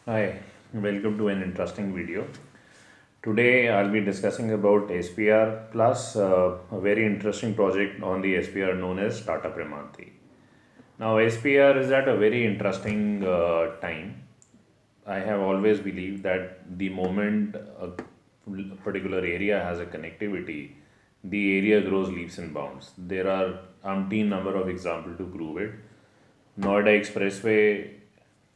Hi, welcome to an interesting video. Today I'll be discussing about SPR plus a very interesting project on the SPR known as Tata Primanti. Now SPR is at a very interesting time. I have always believed that the moment a particular area has a connectivity, the area grows leaps and bounds. There are umpteen number of examples to prove it. Noida Expressway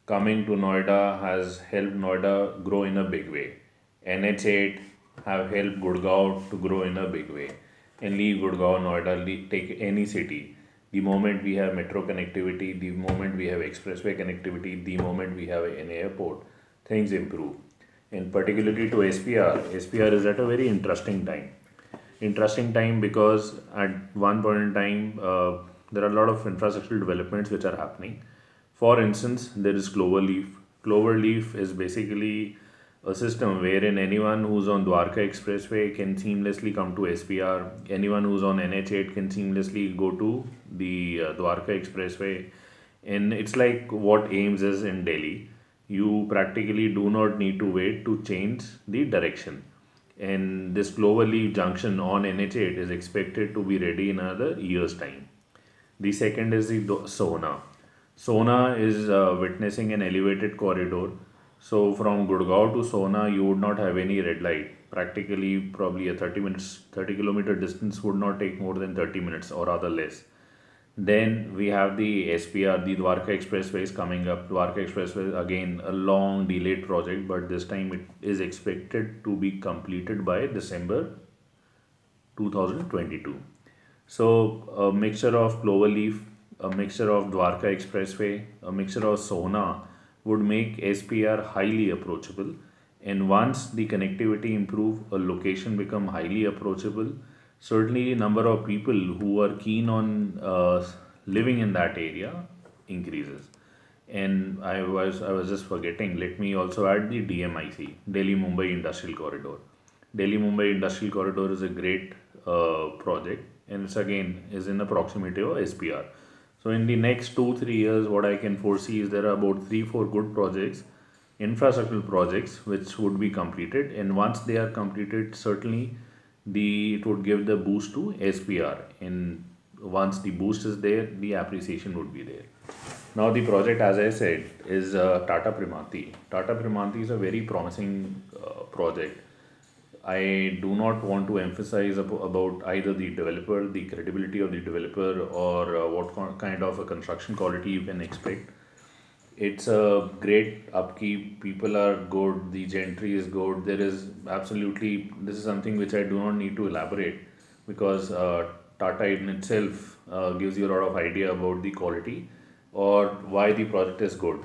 coming to Noida has helped Noida grow in a big way. NH8 have helped Gurgaon to grow in a big way. And leave Gurgaon, Noida, take any city. The moment we have metro connectivity, the moment we have expressway connectivity, the moment we have an airport, things improve. And particularly to SPR, SPR is at a very interesting time because at one point in time there are a lot of infrastructural developments which are happening. For instance, there is Cloverleaf. Cloverleaf is basically a system wherein anyone who's on Dwarka Expressway can seamlessly come to SPR. Anyone who's on NH8 can seamlessly go to the Dwarka Expressway. And it's like what AIMS is in Delhi. You practically do not need to wait to change the direction. And this Cloverleaf junction on NH8 is expected to be ready in another year's time. The second is the Sona. Sona is witnessing an elevated corridor. So from Gurgaon to Sona, you would not have any red light. Practically, probably a 30 minutes, 30-kilometer distance would not take more than 30 minutes or rather less. Then we have the SPR, the Dwarka Expressway is coming up. Dwarka Expressway, again, a long delayed project, but this time it is expected to be completed by December 2022. So, a mixture of Cloverleaf, a mixture of Dwarka Expressway, a mixture of Sona would make SPR highly approachable. And once the connectivity improve, a location become highly approachable. Certainly, number of people who are keen on living in that area increases. And I was just forgetting. Let me also add the DMIC, Delhi Mumbai Industrial Corridor. Delhi Mumbai Industrial Corridor is a great project, and it's again is in the proximity of SPR. So in the next 2 3 years, what I can foresee is there are about 3 4 good projects, infrastructural projects, which would be completed, and once they are completed, certainly the it would give the boost to SPR, and once the boost is there, the appreciation would be there. Now the project, as I said, is Tata Primanti. Tata Primanti is a very promising project. I do not want to emphasize about either the developer, the credibility of the developer, or what kind of a construction quality you can expect. It's a great upkeep. People are good. The gentry is good. There is absolutely, this is something which I do not need to elaborate because Tata in itself gives you a lot of idea about the quality or why the project is good.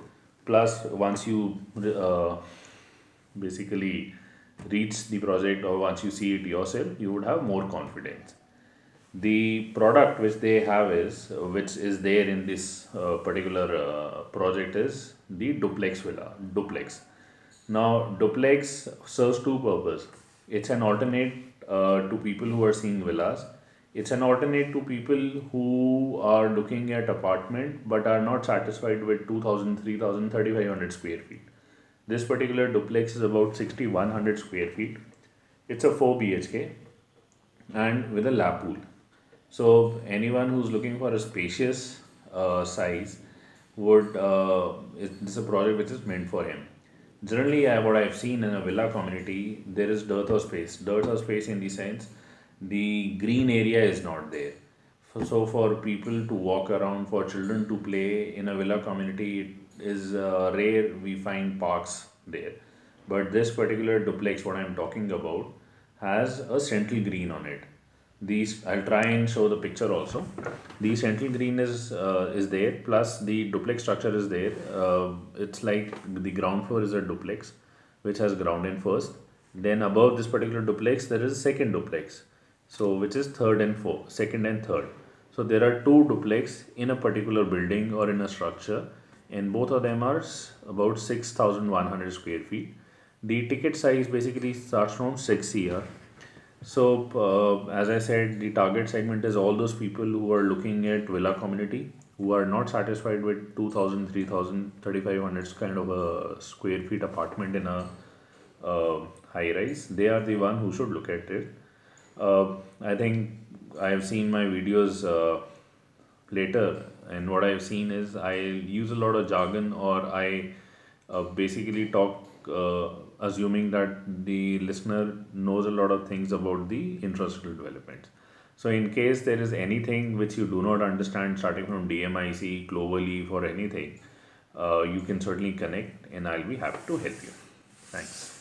Plus, once you basically reach the project or once you see it yourself, you would have more confidence. The product which they have is which is there in this particular project is the duplex villa, duplex. Now duplex serves two purpose. It's an alternate to people who are seeing villas. It's an alternate to people who are looking at apartment but are not satisfied with 2000, 3000, 3500 square feet. This particular duplex is about 6100 square feet. It's a 4 BHK and with a lap pool. So anyone who's looking for a spacious size would this is a project which is meant for him. Generally, what I've seen in a villa community, there is dearth of space. Dearth of space in the sense the green area is not there. So for people to walk around, for children to play in a villa community, it is rare we find parks there. But this particular duplex, what I'm talking about, has a central green on it. These I'll try and show the picture also. The central green is there. Plus the duplex structure is there. It's like the ground floor is a duplex, which has ground in first. Then above this particular duplex, there is a second duplex. So which is third and fourth, second and third. So there are two duplex in a particular building or in a structure, and both of them are about 6,100 square feet. The ticket size basically starts from 6 CR. So, as I said, the target segment is all those people who are looking at villa community, who are not satisfied with 2000, 3000, 3500 kind of a square feet apartment in a high rise, they are the one who should look at it. I think I have seen my videos later, and what I've seen is I use a lot of jargon, or I basically talk assuming that the listener knows a lot of things about the infrastructural development. So, in case there is anything which you do not understand, starting from DMIC, Cloverleaf, or anything, you can certainly connect, and I'll be happy to help you. Thanks.